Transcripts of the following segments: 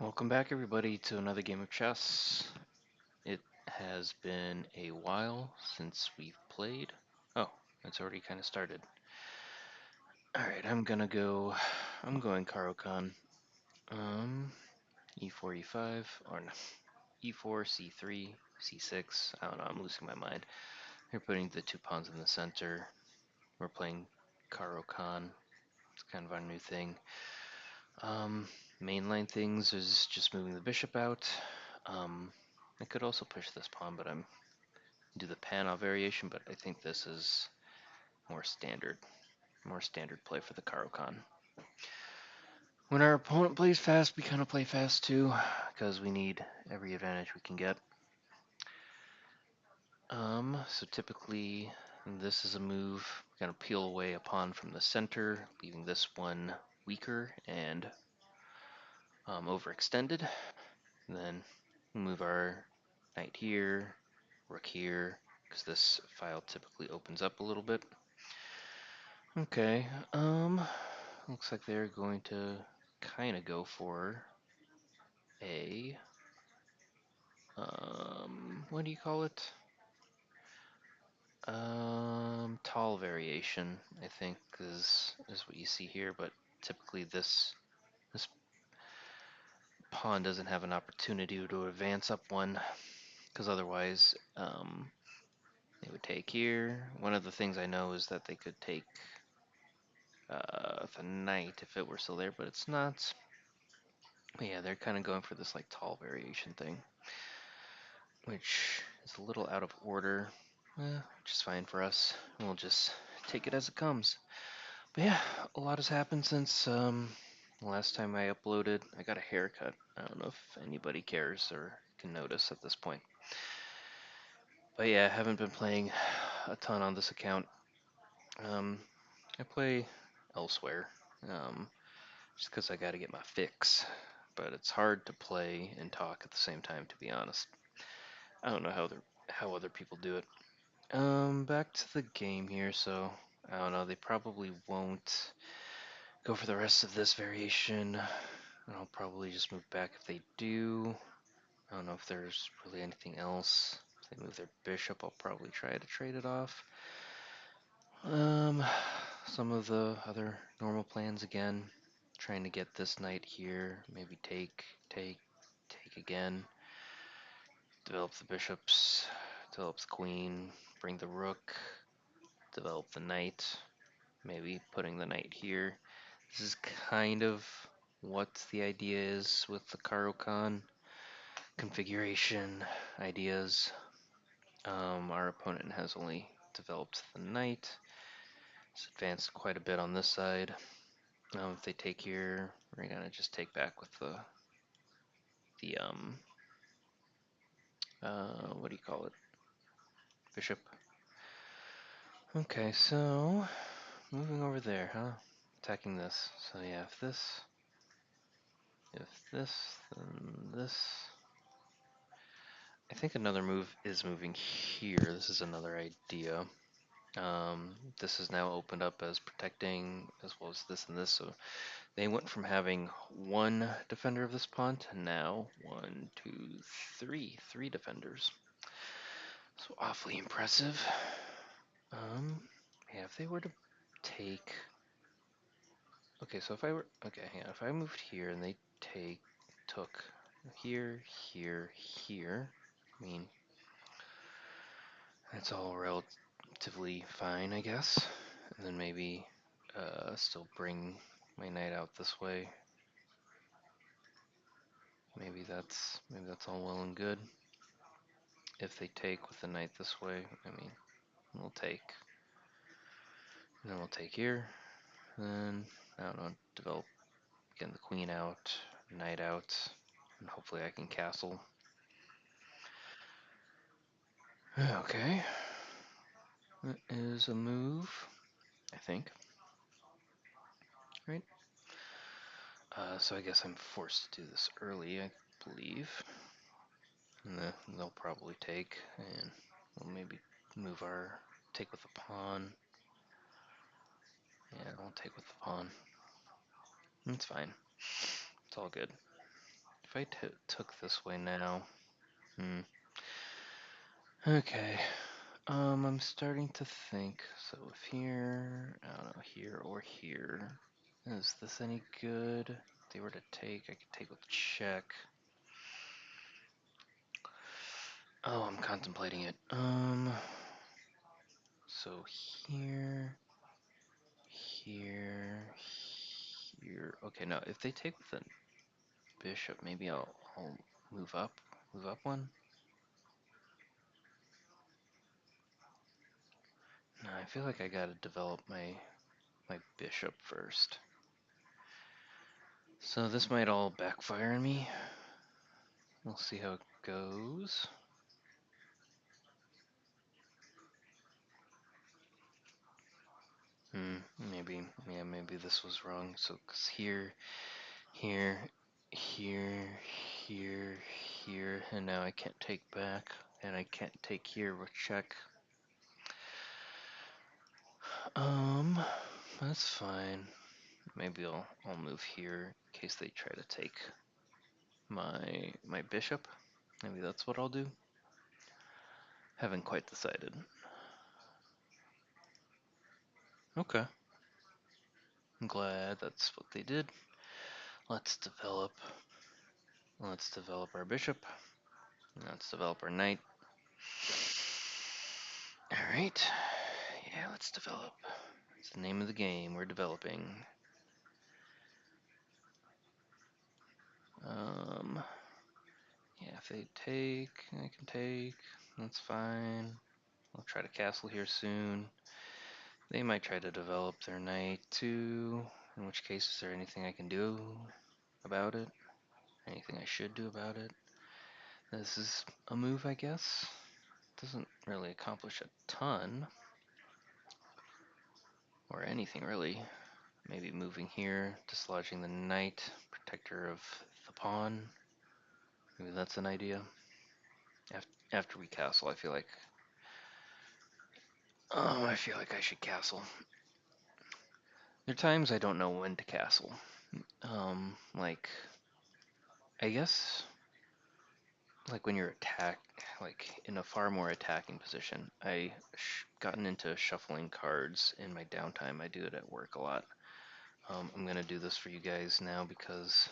Welcome back, everybody, to another game of chess. It has been a while since we've played. Oh, it's already kind of started. Alright, I'm going Caro Kann. Um, e4, e5, or no, e4, c3, c6. I don't know, I'm losing my mind. They're putting the two pawns in the center. We're playing Caro Kann. It's kind of our new thing. Um, Mainline things is just moving the bishop out. Um, I could also push this pawn, but I'm do the Panov variation, but I think this is more standard play for the Caro Kann. When our opponent plays fast, we kind of play fast too, because we need every advantage we can get. So typically, this is a move. We're gonna peel away a pawn from the center, leaving this one weaker and overextended. And then move our knight here, rook here, because this file typically opens up a little bit. Okay, looks like they're going to kind of go for a, what do you call it? Tall variation, I think, is what you see here, but typically this pawn doesn't have an opportunity to advance up one, because otherwise, they would take here. One of the things I know is that they could take the knight if it were still there, but it's not. But yeah, they're kind of going for this like tall variation thing, which is a little out of order, which is fine for us. We'll just take it as it comes. But yeah, a lot has happened since the last time I uploaded. I got a haircut. I don't know if anybody cares or can notice at this point. But yeah, I haven't been playing a ton on this account. Um, I play elsewhere, just because I got to get my fix. But it's hard to play and talk at the same time, to be honest. I don't know how other people do it. Back to the game here, so I don't know, they probably won't go for the rest of this variation. And I'll probably just move back if they do. I don't know if there's really anything else. If they move their bishop, I'll probably try to trade it off. Um, some of the other normal plans again, trying to get this knight here, maybe take again, develop the bishops, develop the queen, bring the rook, develop the knight, maybe putting the knight here. This is kind of what the idea is with the Caro Kann configuration ideas. Our opponent has only developed the knight. It's advanced quite a bit on this side. If they take here, we're gonna just take back with the what do you call it? Bishop. Okay, so moving over there, huh? Attacking this. So yeah, if this, then this. I think another move is moving here. This is another idea. This is now opened up as protecting as well as this and this. So they went from having one defender of this pawn to now one, two, three defenders. So awfully impressive. Yeah, if they were to take, okay, so if I were, okay, yeah, if I moved here and they took here, here, here, I mean, that's all relatively fine, I guess. And then maybe still bring my knight out this way. Maybe that's all well and good. If they take with the knight this way, I mean, we'll take. And then we'll take here. Then, I don't know, develop, get the queen out, knight out, and hopefully I can castle. Okay. That is a move, I think. Right? So I guess I'm forced to do this early, I believe. And they'll probably take, and we'll maybe move our take with the pawn. Yeah, I'll take with the pawn. It's fine. It's all good. if I took this way now, hmm. Okay. I'm starting to think. So if here, I don't know, here or here, is this any good? If they were to take, I could take with check. Oh, I'm contemplating it. So here, here, here. Okay, now if they take with a bishop, maybe I'll move up one. No, I feel like I gotta develop my bishop first. So this might all backfire on me. We'll see how it goes. Maybe, yeah, maybe this was wrong. So, 'cause here, here, here, here, here, and now I can't take back, and I can't take here with check. Um, that's fine. Maybe I'll move here in case they try to take my bishop. Maybe that's what I'll do. Haven't quite decided. Okay. I'm glad that's what they did. Let's develop. Let's develop our bishop. Let's develop our knight. Alright. Yeah, let's develop. It's the name of the game. We're developing. Um, yeah, if they take, I can take. That's fine. I'll try to castle here soon. They might try to develop their knight too. In which case, is there anything I can do about it? Anything I should do about it? This is a move, I guess. Doesn't really accomplish a ton. Or anything, really. Maybe moving here, dislodging the knight, protector of the pawn. Maybe that's an idea. After we castle, I feel like I should castle. There are times I don't know when to castle. Like, I guess, like when you're like in a far more attacking position. Gotten into shuffling cards in my downtime. I do it at work a lot. I'm gonna do this for you guys now because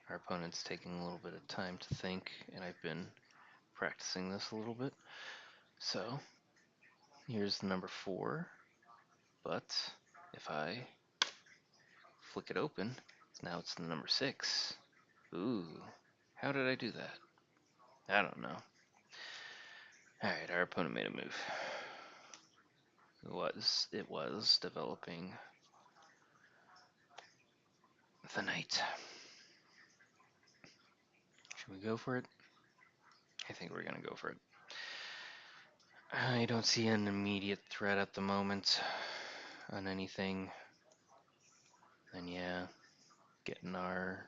our opponent's taking a little bit of time to think, and I've been practicing this a little bit. So, here's the number 4, but if I flick it open, now it's the number 6. Ooh, how did I do that? I don't know. Alright, our opponent made a move. It was developing the knight. Should we go for it? I think we're gonna go for it. I don't see an immediate threat at the moment on anything. And yeah, getting our...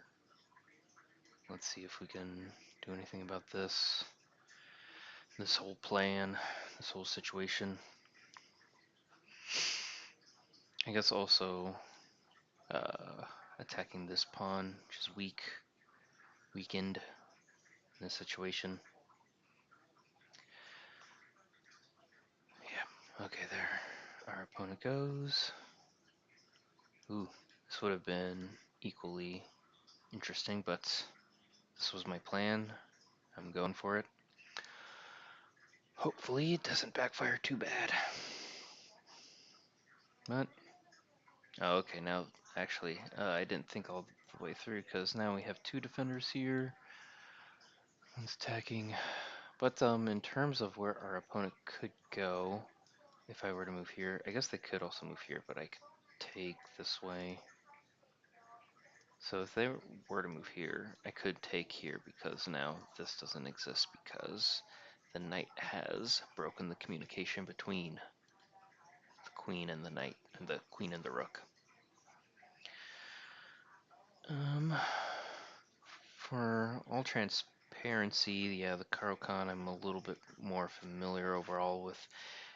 Let's see if we can do anything about this whole plan, this whole situation. I guess also attacking this pawn, which is weakened in this situation. Yeah, okay, there. Our opponent goes. Ooh, this would have been equally interesting, but this was my plan. I'm going for it. Hopefully it doesn't backfire too bad. But, oh, okay, now, actually, I didn't think all the way through, because now we have 2 defenders here. One's attacking. But, in terms of where our opponent could go, if I were to move here, I guess they could also move here, but I could take this way. So if they were to move here, I could take here because now this doesn't exist because the knight has broken the communication between the queen and the knight, and the queen and the rook. For all transparency, yeah, the Caro Kann I'm a little bit more familiar overall with,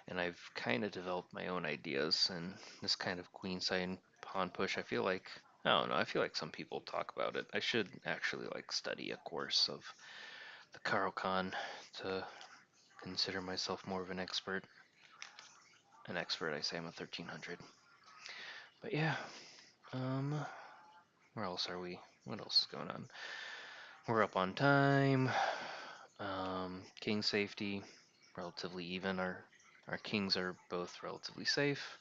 and I've kind of developed my own ideas, and this kind of queenside pawn push, I feel like I don't know. I feel like some people talk about it. I should actually like study a course of the Caro Kann to consider myself more of an expert. An expert, I say I'm a 1300. But yeah, um, where else are we? What else is going on? We're up on time. King safety, relatively even. Our kings are both relatively safe.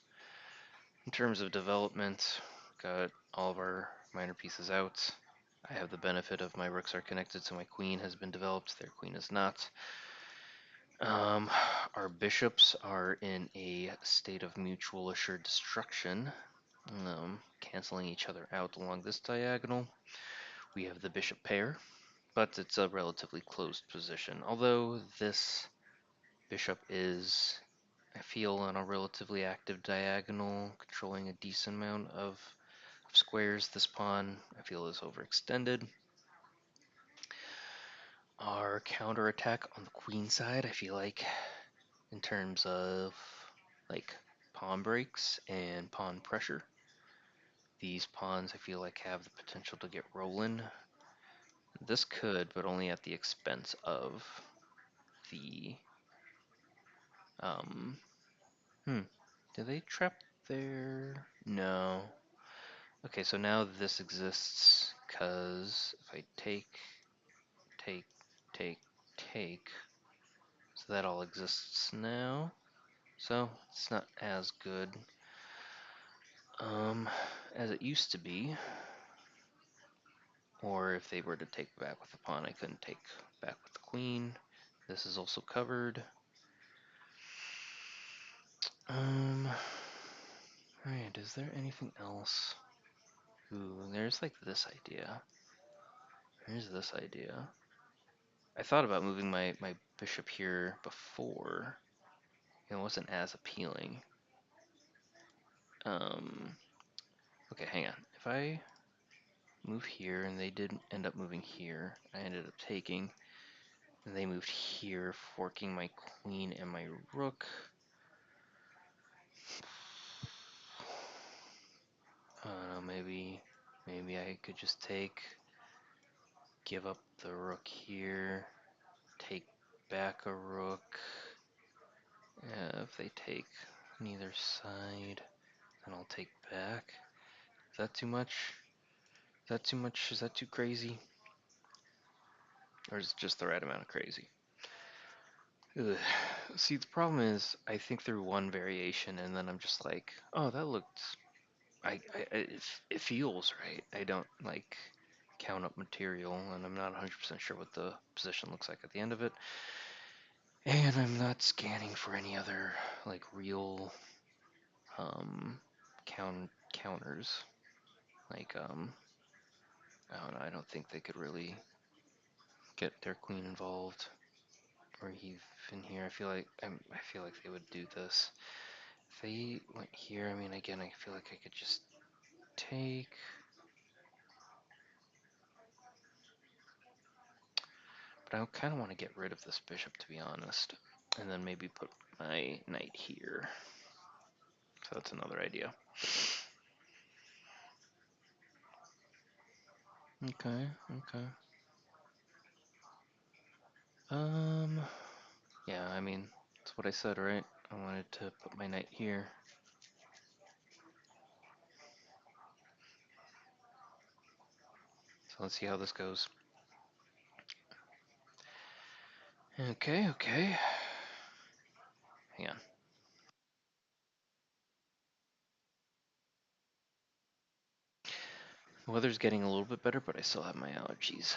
In terms of development, got all of our minor pieces out. I have the benefit of my rooks are connected, so my queen has been developed. Their queen is not. Um, our bishops are in a state of mutual assured destruction, canceling each other out along this diagonal. We have the bishop pair, but it's a relatively closed position. Although this bishop is, I feel, on a relatively active diagonal, controlling a decent amount of squares. This pawn, I feel, is overextended. Our counterattack on the queen side, I feel like, in terms of like pawn breaks and pawn pressure, these pawns I feel like have the potential to get rolling. This could, but only at the expense of the um do they trap there? No. Okay, so now this exists because if I take, take, take, so that all exists now. So it's not as good um, as it used to be. Or if they were to take back with the pawn, I couldn't take back with the queen. This is also covered. Um, Alright, is there anything else? Ooh, there's like this idea. There's this idea. I thought about moving my bishop here before. It wasn't as appealing. Um, okay, hang on. If I move here and they did end up moving here, I ended up taking, and they moved here, forking my queen and my rook. I don't know, maybe I could just give up the rook here, take back a rook. If they take neither side, then I'll take back. Is that too much? Is that too much? Is that too crazy? Or is it just the right amount of crazy? Ugh. See, the problem is, I think through one variation, and then I'm just like, oh, that looked. It feels right. I don't like count up material, and I'm not 100% sure what the position looks like at the end of it. And I'm not scanning for any other like real counters. Like I don't know. I don't think they could really get their queen involved or even here. I feel like they would do this. If they went here, I mean, again, I feel like I could just take. But I kind of want to get rid of this bishop, to be honest, and then maybe put my knight here. So that's another idea. Okay, okay. Um, yeah, I mean, that's what I said, right? I wanted to put my knight here. So let's see how this goes. Okay, okay. Hang on. The weather's getting a little bit better, but I still have my allergies.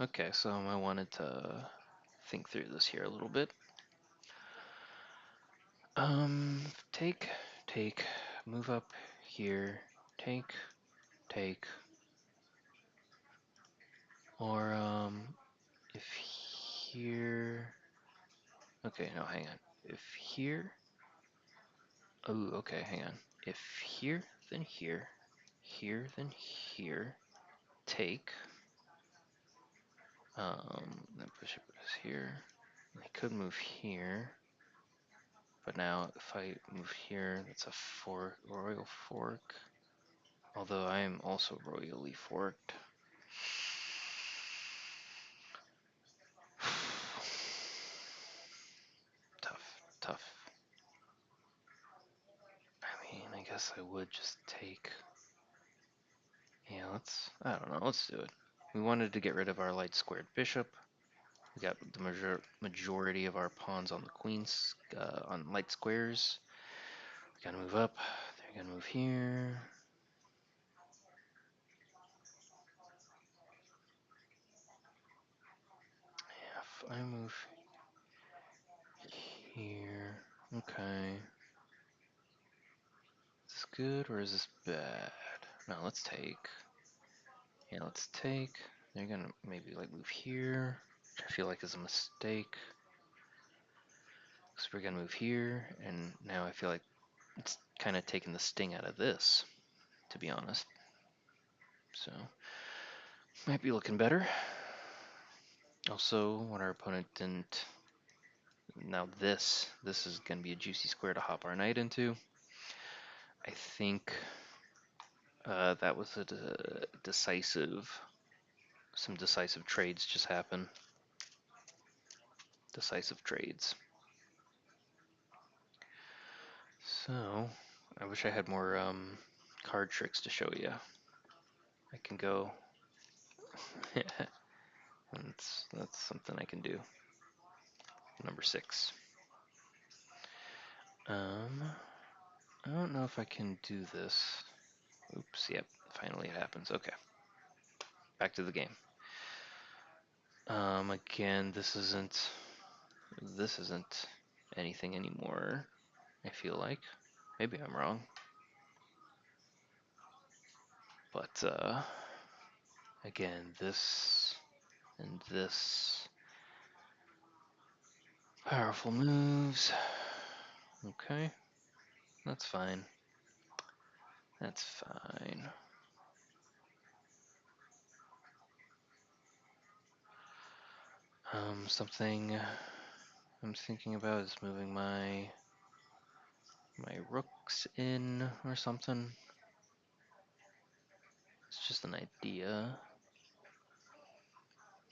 Okay, so I wanted to think through this here a little bit. Take, take, move up here, take, take, or if here, okay, no, hang on. If here, oh, okay, hang on. If here, then here, here, then here, take, then bishop is here. I could move here, but now if I move here, that's a fork, royal fork. Although I am also royally forked. Tough, tough. I mean, I guess I would just take. Yeah, I don't know, let's do it. We wanted to get rid of our light squared bishop. We got the majority of our pawns on the queens, on light squares. We gotta move up. They're gonna move here. Yeah, if I move here. Okay. Is this good or is this bad? No, let's take. Yeah, let's take. They're gonna maybe like move here, which I feel like is a mistake. So we're gonna move here, and now I feel like it's kind of taking the sting out of this, to be honest. So, might be looking better. Also, what our opponent didn't. Now this is gonna be a juicy square to hop our knight into. I think that was a some decisive trades just happened. Decisive trades. So, I wish I had more card tricks to show you. I can go. That's something I can do. Number 6. I don't know if I can do this. Oops, yep, finally it happens. Okay, back to the game. Again, this isn't anything anymore, I feel like. Maybe I'm wrong. But, again, this and this. Powerful moves. Okay, that's fine. That's fine. Something I'm thinking about is moving my rooks in or something. It's just an idea.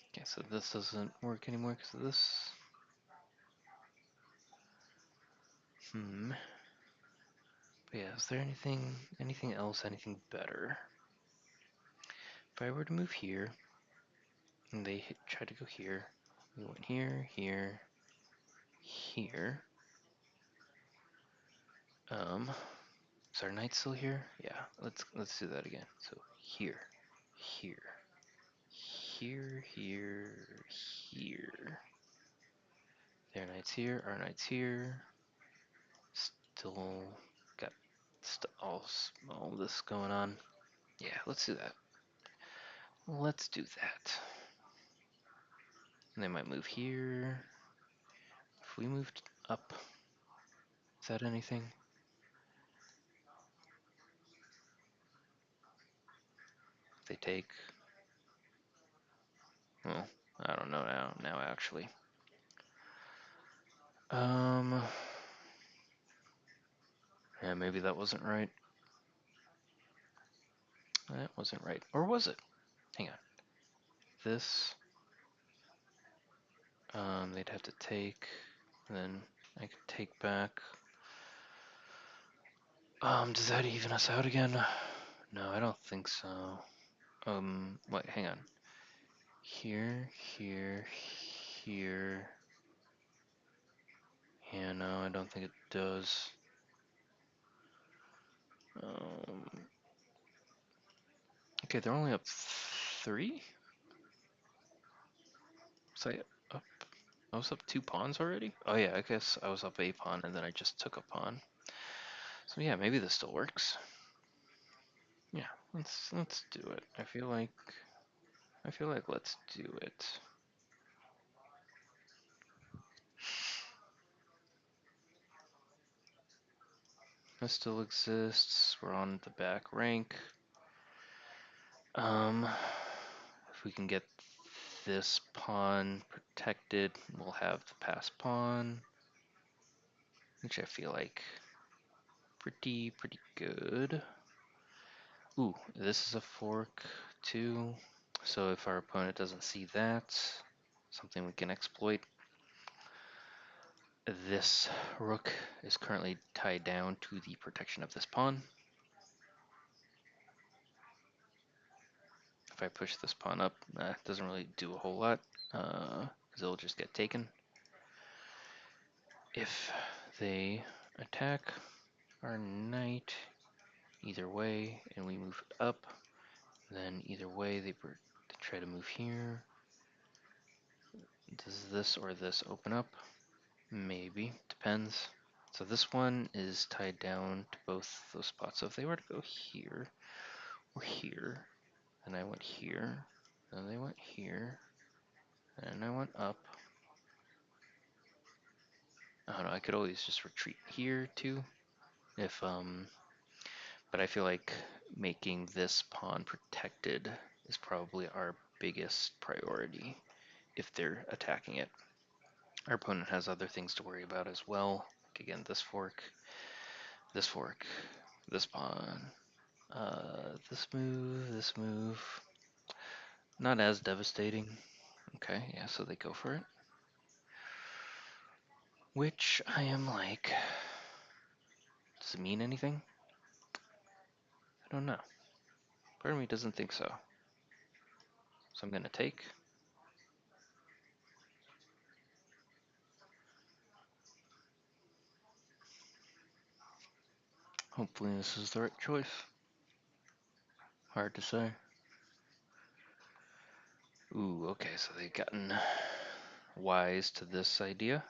Okay, so this doesn't work anymore because of this. But yeah, is there anything else, anything better? If I were to move here, and they tried to go here, we went here, here, here. Is our knight still here? Yeah, let's do that again. So here, here, here, here, here. Their knight's here, our knight's here. Still got all this going on. Yeah, let's do that. Let's do that. And they might move here. If we moved up, is that anything? They take. Well, I don't know now actually. Um. Yeah, maybe that wasn't right. That wasn't right. Or was it? Hang on. This. They'd have to take. And then I could take back. Does that even us out again? No, I don't think so. Wait, hang on. Here, here, here. Yeah, no, I don't think it does. Okay, they're only up 3? Was I up? I was up 2 pawns already? Oh yeah, I guess I was up a pawn and then I just took a pawn. So yeah, maybe this still works. Yeah, let's do it. I feel like let's do it. This still exists. We're on the back rank. If we can get this pawn protected, we'll have the pass pawn, which I feel like pretty good. Ooh, this is a fork too. So if our opponent doesn't see that, something we can exploit. This rook is currently tied down to the protection of this pawn. If I push this pawn up, it doesn't really do a whole lot, because it'll just get taken. If they attack our knight either way, and we move up, then either way they try to move here. Does this or this open up? Maybe, depends. So this one is tied down to both those spots. So if they were to go here or here, and I went here, then they went here, and I went up. I don't know, I could always just retreat here too, if but I feel like making this pawn protected is probably our biggest priority if they're attacking it. Our opponent has other things to worry about as well. Like again, this fork, this pawn, this move. Not as devastating. Okay, yeah, so they go for it. Which I am like, does it mean anything? I don't know. Part of me doesn't think so. So I'm gonna take. Hopefully this is the right choice. Hard to say. Ooh, okay, so they've gotten wise to this idea.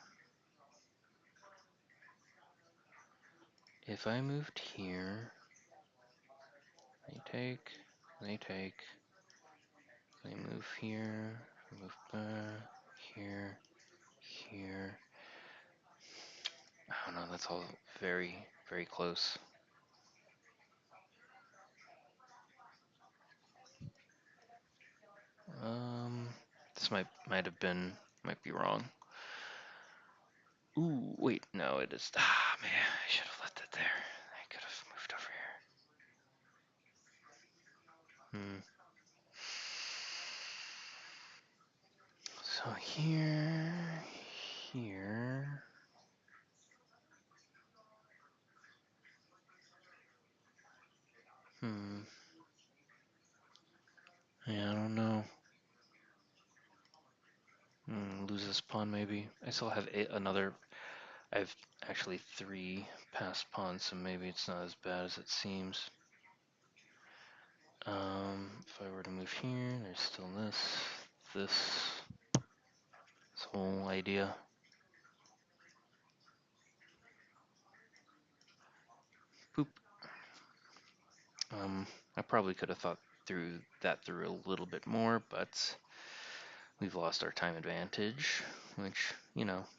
If I moved here, they take, they take, they move here, move back, here, here. I don't know, that's all very, very close. This might be wrong. Ooh, wait, no, it is. Ah, man, I should have left it there. I could have moved over here. So here, here. Hmm. Yeah, I don't know. Lose this pawn maybe. I still have another. I have actually 3 passed pawns, so maybe it's not as bad as it seems. If I were to move here, there's still this whole idea. Poop. I probably could have thought through a little bit more, but we've lost our time advantage, which,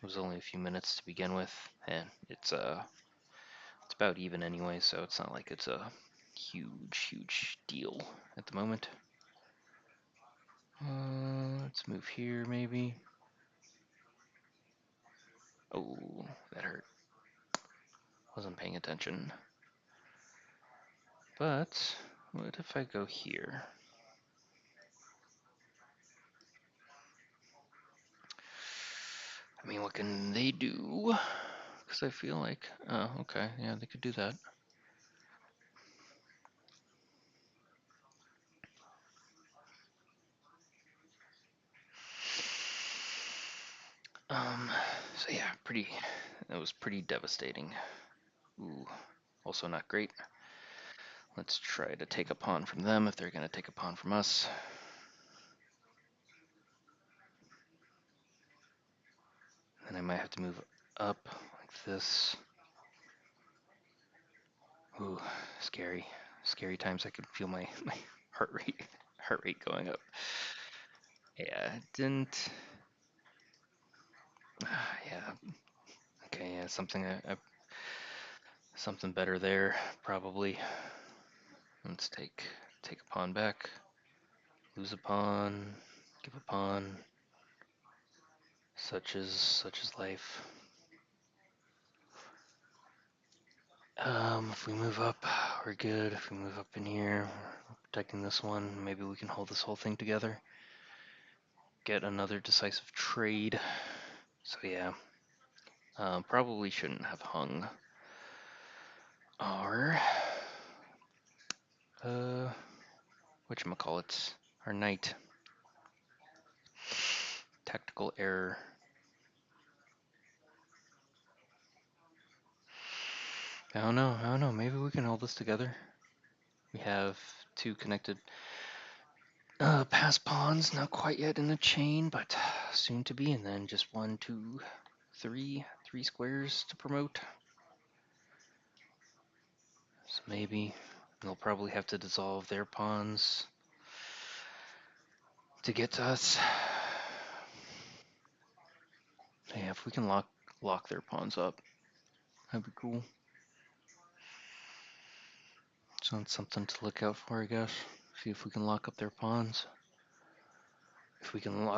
was only a few minutes to begin with, and it's about even anyway, so it's not like it's a huge deal at the moment. Let's move here maybe. Oh, that hurt. Wasn't paying attention. But what if I go here? I mean, what can they do? Because I feel like, oh, okay, yeah, they could do that. So yeah, that was pretty devastating. Ooh, also not great. Let's try to take a pawn from them if they're going to take a pawn from us. And I might have to move up like this. Ooh, scary. Scary times. I could feel my heart rate going up. Yeah, it didn't. Yeah. Okay, yeah, something better there, probably. Let's take a pawn back. Lose a pawn. Give a pawn. Such is life. If we move up, we're good. If we move up in here, we're protecting this one. Maybe we can hold this whole thing together. Get another decisive trade. So yeah, probably shouldn't have hung our whatchamacallits, our knight. Tactical error. I don't know. Maybe we can hold this together. We have two connected pass pawns, not quite yet in the chain, but soon to be. And then just 1, 2, 3, 3 squares to promote. So maybe they'll probably have to dissolve their pawns to get to us. Yeah, if we can lock their pawns up, that'd be cool. So that's something to look out for, I guess. See if we can lock up their pawns. If we can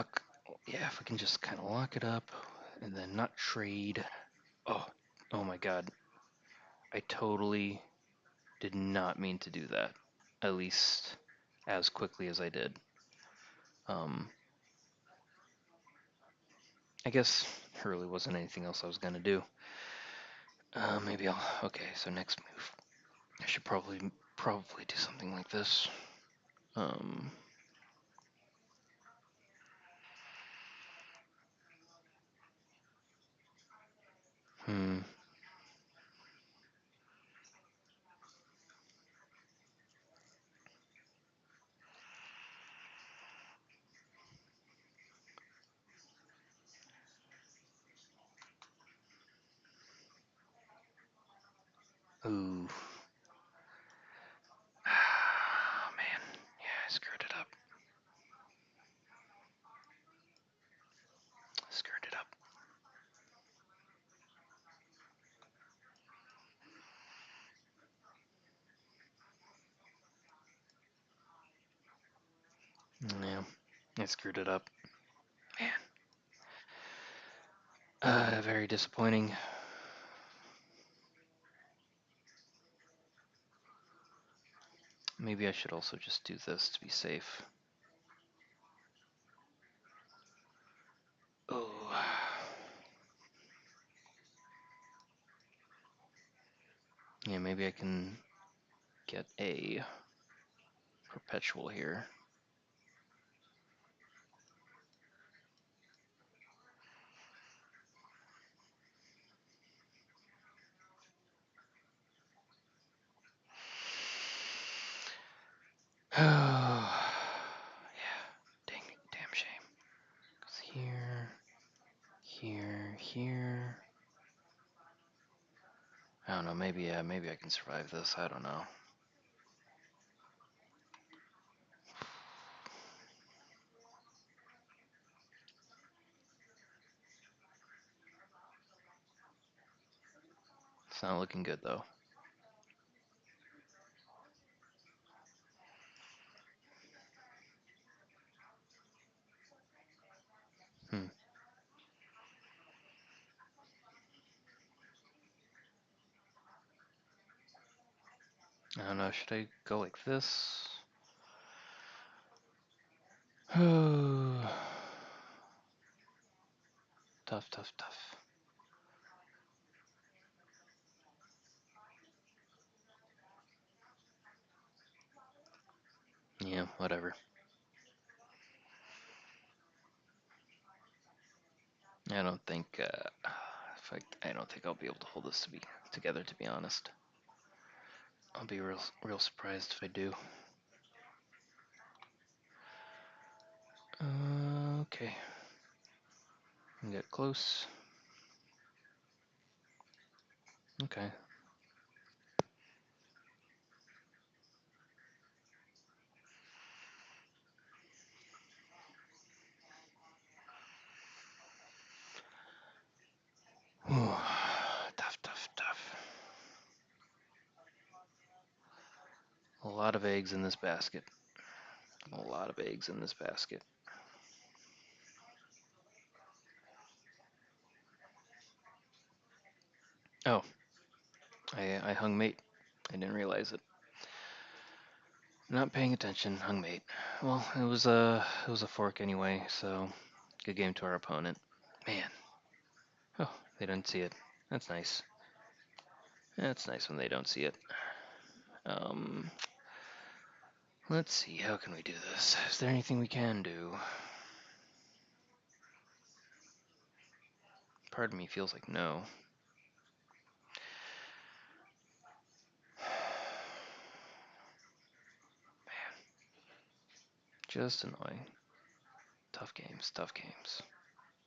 if we can just kind of lock it up and then not trade. Oh my God. I totally did not mean to do that. At least as quickly as I did. I guess there really wasn't anything else I was gonna do. Maybe okay, so next move. I should probably do something like this. Um, hmm. Ooh. Ah, man. Yeah, I screwed it up. Screwed it up. Yeah, I screwed it up. Man. Very disappointing. Maybe I should also just do this to be safe. Oh. Yeah, maybe I can get a perpetual here. Oh, yeah. Damn shame. 'Cause here. I don't know. Maybe I can survive this. I don't know. It's not looking good though. Hmm. I don't know. Should I go like this? Oh. Tough. Yeah, whatever. I don't think I don't think I'll be able to hold this to be together. To be honest, I'll be real surprised if I do. Okay. Get close. Okay. Ooh, tough. A lot of eggs in this basket. A lot of eggs in this basket. Oh, I hung mate. I didn't realize it. Not paying attention, hung mate. Well, it was a fork anyway, so good game to our opponent. Man, oh, they didn't see it. That's nice. That's nice when they don't see it. Um, let's see, how can we do this? Is there anything we can do? Part of me feels like no. Just annoying. Tough games, tough games.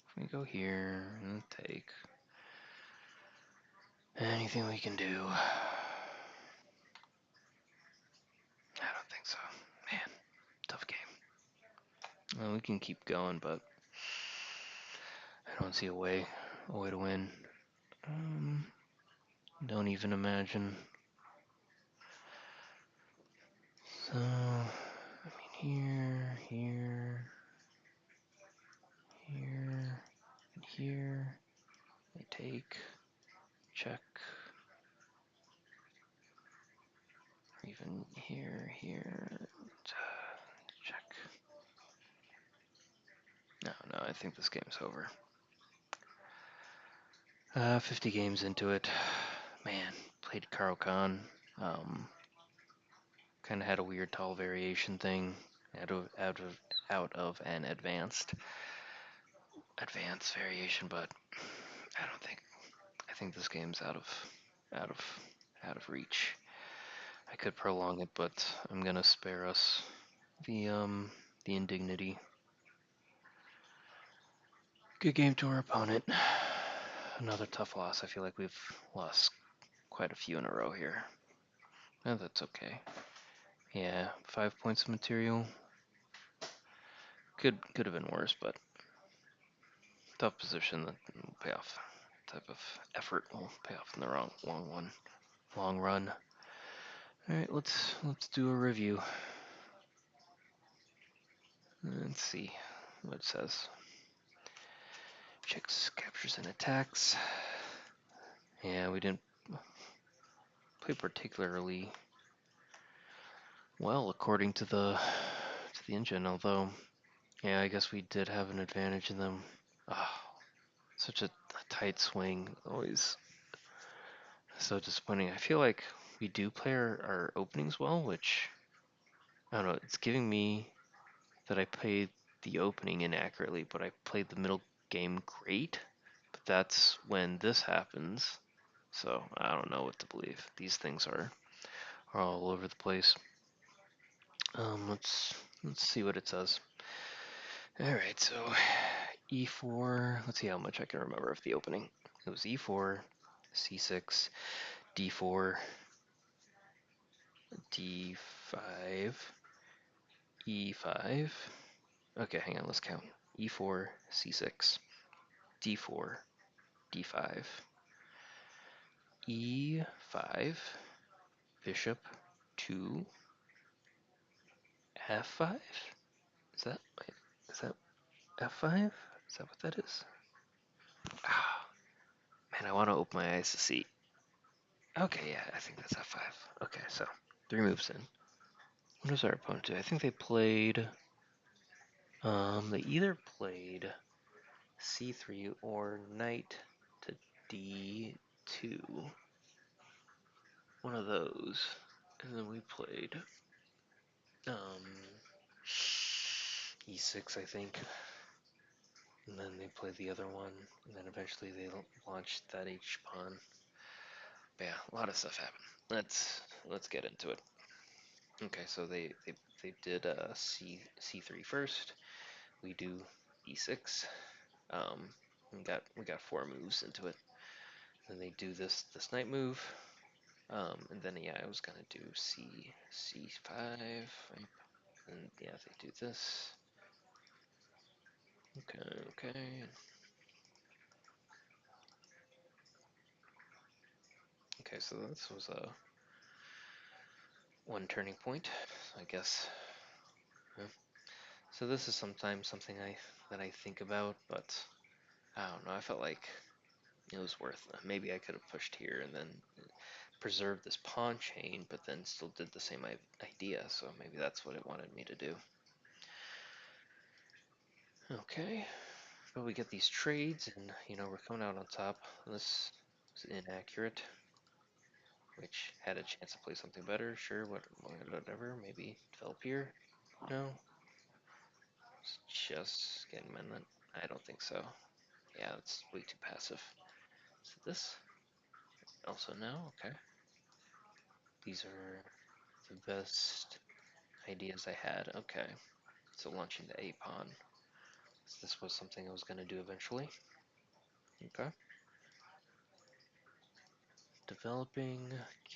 If we go here and take anything we can do. I don't think so. Man, tough game. Well, we can keep going, but I don't see a way to win. Um, don't even imagine. So, I mean, here, and here. They take, check, even here, check. No, no, I think this game's over. 50 games into it. Man, played Caro Kann. Kind of had a weird tall variation thing out of an advanced variation, but I think this game's out of out of reach. I could prolong it, but I'm gonna spare us the the indignity. Good game to our opponent. Another tough loss. I feel like we've lost quite a few in a row here. Oh, that's okay. Yeah, 5 points of material. Could have been worse, but tough position that will pay off. Type of effort will pay off in the long run. All right, let's do a review. Let's see what it says. Checks captures and attacks. Yeah, we didn't play particularly well according to the engine, although yeah, I guess we did have an advantage in them. Oh, such a tight swing, always so disappointing. I feel like we do play our openings well, which I don't know, it's giving me that I played the opening inaccurately, but I played the middle game great. But that's when this happens. So I don't know what to believe. These things are all over the place. Let's see what it says. All right, so e4. Let's see how much I can remember of the opening. It was e4, c6, d4, d5, e5. Okay, hang on, let's count. e4, c6, d4, d5, e5, bishop to f5. Is that wait, is that f5? Is that what that is? Ah, man, I want to open my eyes to see. Okay, yeah, I think that's f5. Okay, so 3 moves in. What does our opponent do? I think they played. They either played c3 or knight to d2. One of those, and then we played um e6, I think. And then they played the other one, and then eventually they launched that H pawn. But yeah, a lot of stuff happened. Let's get into it. Okay, so they did c3 first. We do e6. Um, we got 4 moves into it. Then they do this knight move. And then yeah, I was gonna do c5. And yeah, they do this. Okay. Okay, so this was a one turning point. I guess. Yeah. So this is sometimes something that I think about, but I don't know. I felt like it was worth. Maybe I could have pushed here and then preserve this pawn chain, but then still did the same idea. So maybe that's what it wanted me to do. Okay, but we get these trades, and we're coming out on top. This is inaccurate, which had a chance to play something better. Sure, whatever. Maybe develop here. No, it's just getting amendment. I don't think so. Yeah, it's way too passive. So this also no. Okay, these are the best ideas I had. Okay, so launching the A pawn. So this was something I was going to do eventually. Okay. Developing,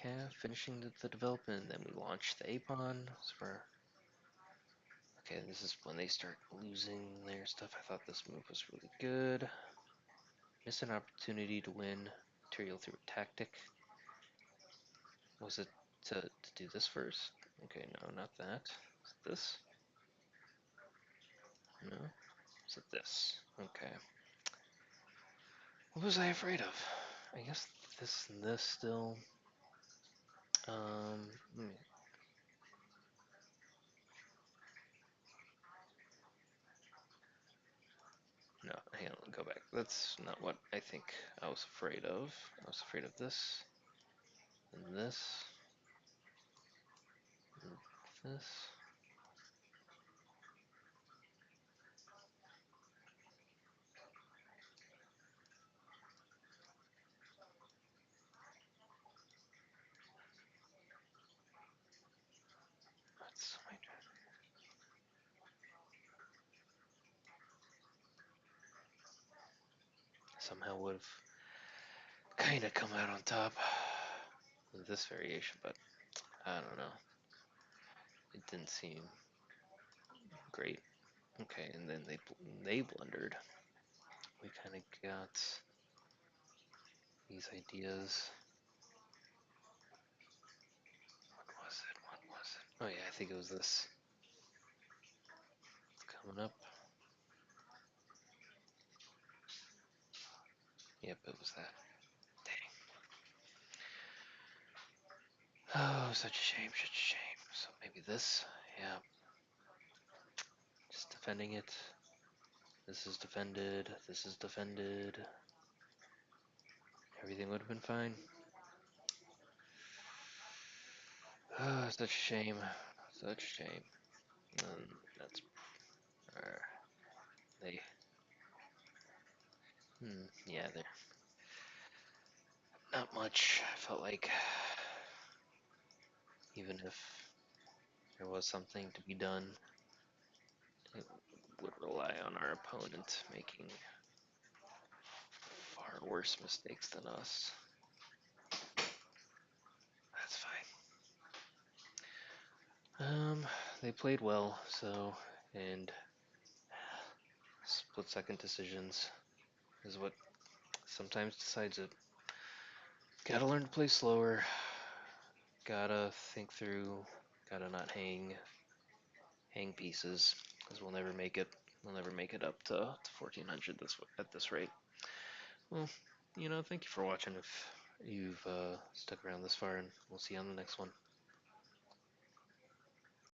calf, finishing the development, and then we launch the A pawn. So okay, this is when they start losing their stuff. I thought this move was really good. Missed an opportunity to win material through a tactic. Was it to do this first? Okay, no, not that. Is it this? No. Is it this? Okay. What was I afraid of? I guess this and this still. Um, no, hang on, go back. That's not what I think I was afraid of. I was afraid of this, and this, and this. That's my turn. Somehow would have kind of come out on top with this variation, but I don't know. It didn't seem great. Okay, and then they blundered. We kind of got these ideas. What was it? What was it? Oh yeah, I think it was this. It's coming up. Yep, it was that. Dang. Oh, such a shame, such a shame. So maybe this. Yeah. Just defending it. This is defended. This is defended. Everything would have been fine. Oh, such a shame. Such a shame. That's. They. Yeah, they're not much. I felt like even if there was something to be done, it would rely on our opponent making far worse mistakes than us. That's fine. They played well, so, and split second decisions is what sometimes decides it. Gotta learn to play slower. Gotta think through. Gotta not hang pieces, because we'll never make it. We'll never make it up to 1400 at this rate. Well, thank you for watching if you've stuck around this far, and we'll see you on the next one.